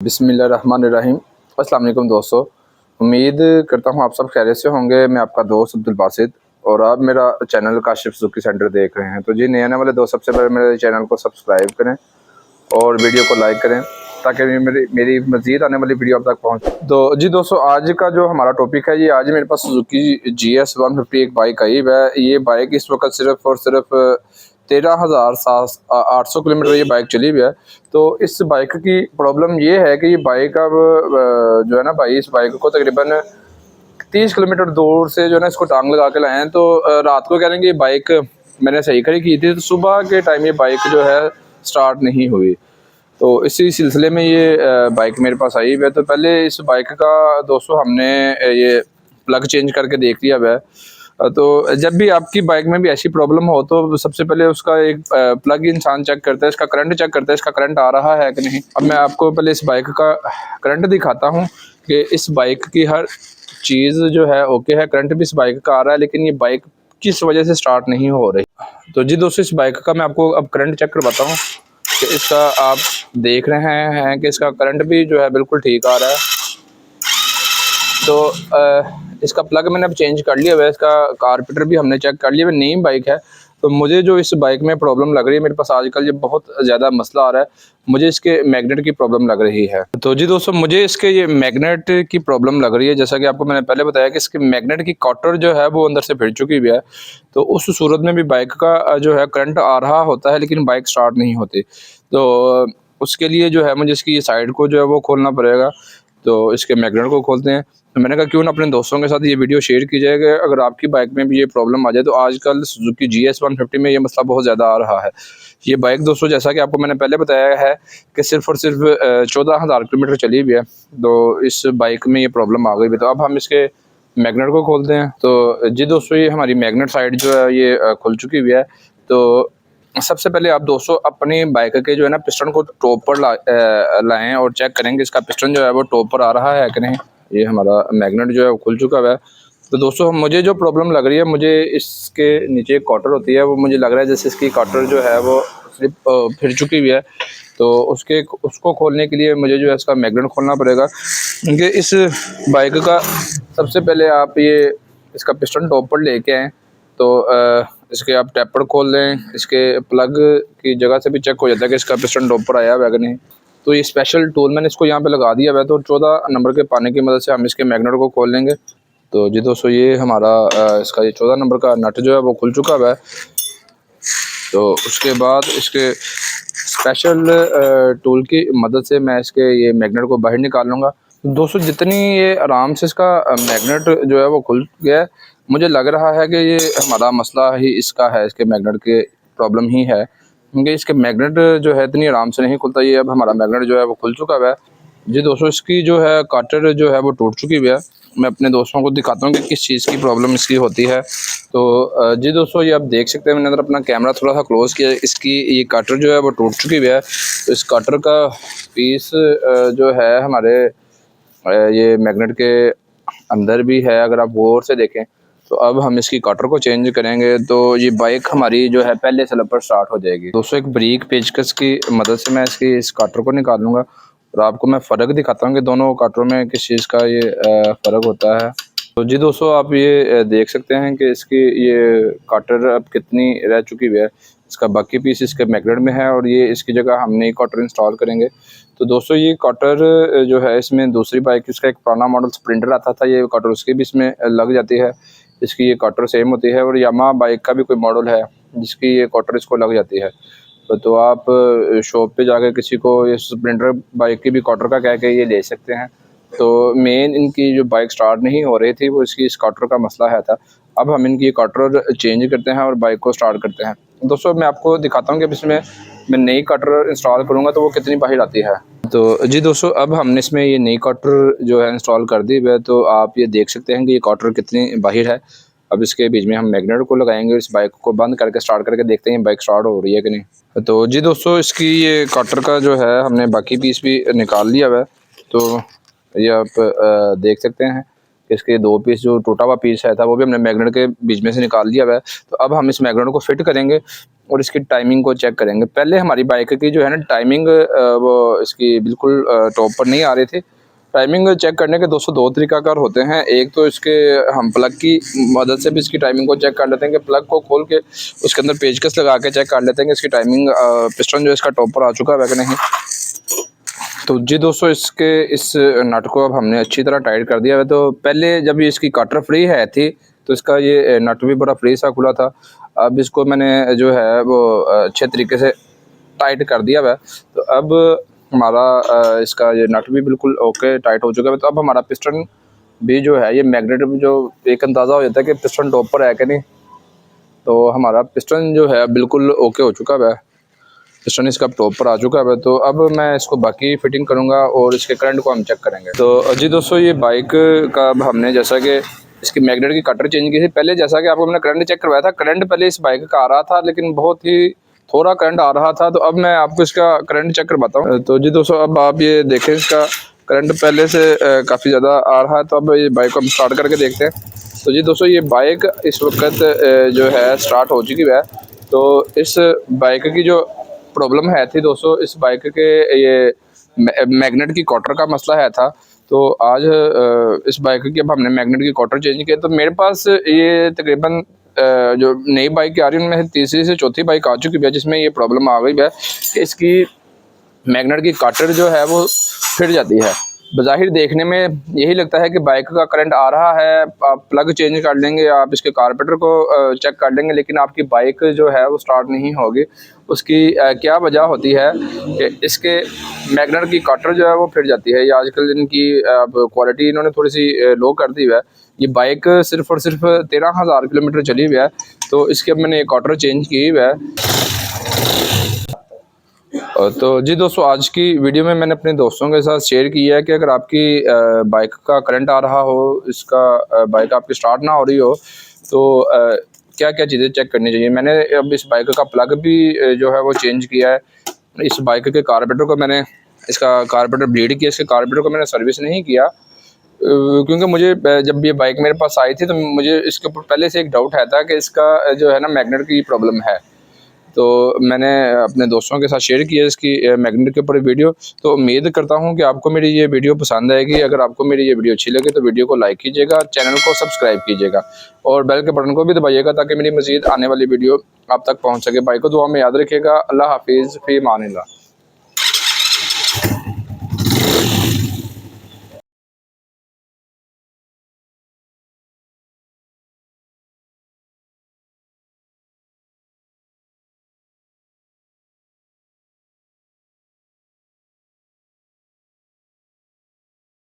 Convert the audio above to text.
बिस्मिल्लाहिर्रहमानिर्रहीम। अस्सलाम वालेकुम दोस्तों, उम्मीद करता हूँ आप सब खैरियत से होंगे। मैं आपका दोस्त अब्दुल बासित और आप मेरा चैनल काशिफ सुजुकी सेंटर देख रहे हैं। तो जी, नए आने वाले दोस्त सबसे पहले मेरे चैनल को सब्सक्राइब करें और वीडियो को लाइक करें ताकि मेरी मज़ीद आने वाली वीडियो आप तक पहुँचे। तो जी दोस्तों, आज का जो हमारा टॉपिक है, ये आज मेरे पास सुजुकी GS 150 एक बाइक आई है। ये बाइक इस वक्त सिर्फ और सिर्फ 13,800 किलोमीटर ये बाइक चली हुई है। तो इस बाइक की प्रॉब्लम ये है कि ये बाइक अब जो है ना भाई, इस बाइक को तकरीबन 30 किलोमीटर दूर से जो है ना इसको टांग लगा के लाए हैं। तो रात को कह रहे हैं कि ये बाइक मैंने सही खड़ी की थी, तो सुबह के टाइम ये बाइक जो है स्टार्ट नहीं हुई। तो इसी सिलसिले में ये बाइक मेरे पास आई हुई है। तो पहले इस बाइक का दोस्तों हमने ये प्लग चेंज करके देख लिया है। तो जब भी आपकी बाइक में भी ऐसी प्रॉब्लम हो तो सबसे पहले उसका एक प्लग इंसान चेक करता है, इसका करंट चेक करता है, इसका करंट आ रहा है कि नहीं। अब मैं आपको पहले इस बाइक का करंट दिखाता हूँ कि इस बाइक की हर चीज़ जो है ओके है। करंट भी इस बाइक का आ रहा है, लेकिन ये बाइक किस वजह से स्टार्ट नहीं हो रही। तो जी दोस्तों, इस बाइक का मैं आपको अब करंट चेक करवाता हूँ कि इसका आप देख रहे हैं कि इसका करंट भी जो है बिल्कुल ठीक आ रहा है। तो इसका प्लग मैंने अब चेंज कर लिया है, इसका कार्बोरेटर भी हमने चेक कर लिया है। नई बाइक है तो मुझे जो इस बाइक में प्रॉब्लम लग रही है, मेरे पास आजकल ये बहुत ज़्यादा मसला आ रहा है, मुझे इसके मैग्नेट की प्रॉब्लम लग रही है। तो जी दोस्तों, मुझे इसके ये मैग्नेट की प्रॉब्लम लग रही है। जैसा कि आपको मैंने पहले बताया कि इसके मैग्नेट की कॉटर जो है वो अंदर से फिर चुकी हुई है। तो उस सूरत में भी बाइक का जो है करंट आ रहा होता है, लेकिन बाइक स्टार्ट नहीं होती। तो उसके लिए जो है मुझे इसकी ये साइड को जो है वो खोलना पड़ेगा। तो इसके मैग्नेट को खोलते हैं। तो मैंने कहा क्यों ना अपने दोस्तों के साथ ये वीडियो शेयर की जाए कि अगर आपकी बाइक में भी ये प्रॉब्लम आ जाए। तो आजकल सुजुकी GS 150 में ये मसला बहुत ज़्यादा आ रहा है। ये बाइक दोस्तों, जैसा कि आपको मैंने पहले बताया है कि सिर्फ और सिर्फ 14,000 किलोमीटर चली हुई है। तो इस बाइक में ये प्रॉब्लम आ गई है। तो अब हम इसके मैग्नेट को खोलते हैं। तो जी दोस्तों, ये हमारी मैग्नेट साइड जो है ये खुल चुकी हुई है। तो सबसे पहले आप दोस्तों अपनी बाइक के जो है ना पिस्टन को टॉप पर लाएँ और चेक करेंगे इसका पिस्टन जो है वो टॉप पर आ रहा है कि नहीं। ये हमारा मैग्नेट जो है वो खुल चुका है। तो दोस्तों, मुझे जो प्रॉब्लम लग रही है, मुझे इसके नीचे एक कॉटर होती है, वो मुझे लग रहा है जैसे इसकी कॉटर जो है वो स्लिप फिर चुकी हुई है। तो उसको खोलने के लिए मुझे जो है इसका मैग्नेट खोलना पड़ेगा, क्योंकि इस बाइक का सबसे पहले आप ये इसका पिस्टन टॉप पर लेके आएँ। तो इसके आप टैपर खोल लें, इसके प्लग की जगह से भी चेक हो जाता है कि इसका पिस्टन टॉप पर आया हुआ है कि नहीं। तो ये स्पेशल टूल मैंने इसको यहाँ पे लगा दिया है। तो 14 नंबर के पाने की मदद से हम इसके मैग्नेट को खोल लेंगे। तो जी दोस्तों, ये हमारा इसका ये 14 नंबर का नट जो है वो खुल चुका है। तो उसके बाद इसके स्पेशल टूल की मदद से मैं इसके ये मैग्नेट को बाहर निकाल लूँगा। दोस्तों, जितनी ये आराम से इसका मैग्नेट जो है वो खुल गया है, मुझे लग रहा है कि ये हमारा मसला ही इसका है, इसके मैग्नेट के प्रॉब्लम ही है, क्योंकि इसके मैग्नेट जो है इतनी आराम से नहीं खुलता। ये अब हमारा मैग्नेट जो है वो खुल चुका है। जी दोस्तों, इसकी जो है काटर जो है वो टूट चुकी हुई है। मैं अपने दोस्तों को दिखाता हूँ कि किस चीज़ की प्रॉब्लम इसकी होती है। तो जी दोस्तों, ये आप देख सकते हैं, मैंने अगर अपना कैमरा थोड़ा सा क्लोज किया, इसकी ये काटर जो है वो टूट चुकी हुई है। तो इस काटर का पीस जो है हमारे ये मैग्नेट के अंदर भी है, अगर आप गौर से देखें। तो अब हम इसकी काटर को चेंज करेंगे तो ये बाइक हमारी जो है पहले स्लैब पर स्टार्ट हो जाएगी। दोस्तों, एक बारीक पेचकस की मदद से मैं इस काटर को निकालूंगा और आपको मैं फ़र्क दिखाता हूँ कि दोनों काटरों में किस चीज़ का ये फ़र्क होता है। तो जी दोस्तों, आप ये देख सकते हैं कि इसकी ये काटर अब कितनी रह चुकी हुई है। इसका बाकी पीस इसके मैग्नेट में है और ये इसकी जगह हम नई काटर इंस्टॉल करेंगे। तो दोस्तों, ये काटर जो है इसमें दूसरी बाइक, इसका एक पुराना मॉडल स्प्लेंडर आता था, ये काटर उसकी भी इसमें लग जाती है। इसकी ये काटर सेम होती है। और यामाहा बाइक का भी कोई मॉडल है जिसकी ये काटर इसको लग जाती है। तो आप शॉप पे जाकर किसी को ये स्प्लेंडर बाइक की भी काटर का कह के ये ले सकते हैं। तो मेन इनकी जो बाइक स्टार्ट नहीं हो रही थी वो इसकी इस काटर का मसला है था। अब हम इनकी काटर चेंज करते हैं और बाइक को स्टार्ट करते हैं। दोस्तों, मैं आपको दिखाता हूँ कि इसमें मैं नई काटर इंस्टॉल करूँगा तो वो कितनी बाहर आती है। तो जी दोस्तों, अब हमने इसमें ये नई काटर जो है इंस्टॉल कर दी है। तो आप ये देख सकते हैं कि ये काटर कितनी बाहर है। अब इसके बीच में हम मैग्नेट को लगाएंगे, इस बाइक को बंद करके स्टार्ट करके देखते हैं बाइक स्टार्ट हो रही है कि नहीं। तो जी दोस्तों, इसकी ये काटर का जो है हमने बाकी पीस भी निकाल लिया है। तो ये आप देख सकते हैं इसके 2 पीस जो टूटा हुआ पीस है था वो भी हमने मैग्नेट के बीच में से निकाल लिया है। तो अब हम इस मैग्नेट को फिट करेंगे और इसकी टाइमिंग को चेक करेंगे। पहले हमारी बाइक की जो है ना टाइमिंग वो इसकी बिल्कुल टॉप पर नहीं आ रही थी। टाइमिंग चेक करने के दोस्तों दो तरीकाकार होते हैं। एक तो इसके हम प्लग की मदद से भी इसकी टाइमिंग को चेक कर लेते हैं कि प्लग को खोल के उसके अंदर पेचकस लगा के चेक कर लेते हैं कि इसकी टाइमिंग पिस्टन जो इसका टॉप पर आ चुका है कि नहीं। तो जी दोस्तों इसके इस नट को अब हमने अच्छी तरह टाइट कर दिया है। तो पहले जब ये इसकी कटर फ्री है थी तो इसका ये नट भी बड़ा फ्री सा खुला था। अब इसको मैंने जो है वो अच्छे तरीके से टाइट कर दिया हुआ है। तो अब हमारा इसका ये नट भी बिल्कुल ओके टाइट हो चुका है। तो अब हमारा पिस्टन भी जो है ये मैग्नेट जो एक अंदाज़ा हो जाता है कि पिस्टन टॉप पर है कि नहीं। तो हमारा पिस्टन जो है बिल्कुल ओके हो चुका है, पिस्टन इसका टॉप पर आ चुका है। तो अब मैं इसको बाकी फिटिंग करूंगा और इसके करंट को हम चेक करेंगे। तो जी दोस्तों ये बाइक का हमने जैसा कि इसकी मैग्नेट की कटर चेंज की थी। पहले जैसा कि आपको मैंने करंट चेक करवाया था, करंट पहले इस बाइक का आ रहा था लेकिन बहुत ही थोड़ा करंट आ रहा था। तो अब मैं आपको इसका करंट चेक करवाता हूँ। तो जी दोस्तों अब आप ये देखें, इसका करंट पहले से काफ़ी ज़्यादा आ रहा है। तो अब ये बाइक को हम स्टार्ट करके देखते हैं। तो जी दोस्तों ये बाइक इस वक्त जो है स्टार्ट हो चुकी है। तो इस बाइक की जो प्रॉब्लम है थी दोस्तों, इस बाइक के ये मैग्नेट की कॉटर का मसला है था। तो आज इस बाइक की अब हमने मैग्नेट की कॉटर चेंज किया। तो मेरे पास ये तकरीबन जो नई बाइक आ रही है उनमें तीसरी से चौथी बाइक आ चुकी है जिसमें ये प्रॉब्लम आ गई है कि इसकी मैग्नेट की कटर जो है वो फिर जाती है। बज़ाहिर देखने में यही लगता है कि बाइक का करंट आ रहा है, आप प्लग चेंज कर लेंगे, आप इसके कार्बोरेटर को चेक कर लेंगे, लेकिन आपकी बाइक जो है वो स्टार्ट नहीं होगी। उसकी क्या वजह होती है कि इसके मैग्नेट की कटर जो है वो फिर जाती है। ये आजकल इनकी क्वालिटी इन्होंने थोड़ी सी लो कर दी है। ये बाइक सिर्फ और सिर्फ 13,000 किलोमीटर चली हुई है। तो इसके अब मैंने कॉटर चेंज की हुई है। तो जी दोस्तों आज की वीडियो में मैंने अपने दोस्तों के साथ शेयर किया है कि अगर आपकी बाइक का करंट आ रहा हो, इसका बाइक आपकी स्टार्ट ना हो रही हो, तो क्या क्या चीज़ें चेक करनी चाहिए। मैंने अब इस बाइक का प्लग भी जो है वो चेंज किया है। इस बाइक के कार्बोरेटर को मैंने इसका कार्बोरेटर ब्लीड किया, इसके कार्बोरेटर को मैंने सर्विस नहीं किया क्योंकि मुझे जब ये बाइक मेरे पास आई थी तो मुझे इसके ऊपर पहले से एक डाउट है था कि इसका जो है ना मैग्नेट की प्रॉब्लम है। तो मैंने अपने दोस्तों के साथ शेयर किया इसकी मैग्नेट के ऊपर वीडियो। तो उम्मीद करता हूं कि आपको मेरी ये वीडियो पसंद आएगी। अगर आपको मेरी ये वीडियो अच्छी लगे तो वीडियो को लाइक कीजिएगा, चैनल को सब्सक्राइब कीजिएगा और बेल के बटन को भी दबाइएगा ताकि मेरी मज़ीद आने वाली वीडियो आप तक पहुँच सके। भाई को दुआ में याद रखिएगा। अल्लाह हाफिज़, फ़ी अमान अल्लाह।